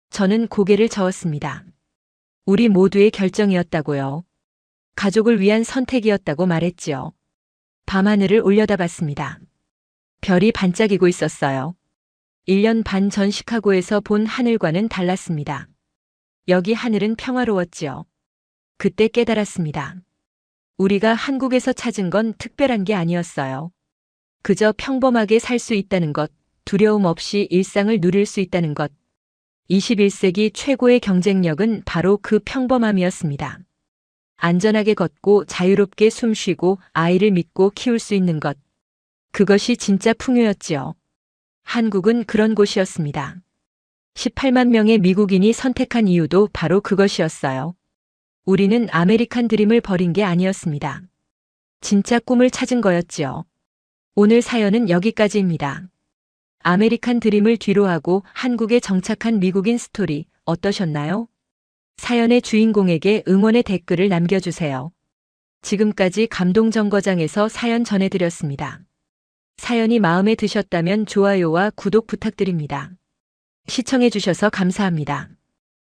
저는 고개를 저었습니다. 우리 모두의 결정이었다고요. 가족을 위한 선택이었다고 말했지요. 밤하늘을 올려다봤습니다. 별이 반짝이고 있었어요. 1년 반 전 시카고에서 본 하늘과는 달랐습니다. 여기 하늘은 평화로웠지요. 그때 깨달았습니다. 우리가 한국에서 찾은 건 특별한 게 아니었어요. 그저 평범하게 살 수 있다는 것, 두려움 없이 일상을 누릴 수 있다는 것. 21세기 최고의 경쟁력은 바로 그 평범함이었습니다. 안전하게 걷고 자유롭게 숨쉬고 아이를 믿고 키울 수 있는 것. 그것이 진짜 풍요였지요. 한국은 그런 곳이었습니다. 18만 명의 미국인이 선택한 이유도 바로 그것이었어요. 우리는 아메리칸 드림을 버린 게 아니었습니다. 진짜 꿈을 찾은 거였지요. 오늘 사연은 여기까지입니다. 아메리칸 드림을 뒤로하고 한국에 정착한 미국인 스토리 어떠셨나요? 사연의 주인공에게 응원의 댓글을 남겨주세요. 지금까지 감동정거장에서 사연 전해드렸습니다. 사연이 마음에 드셨다면 좋아요와 구독 부탁드립니다. 시청해주셔서 감사합니다.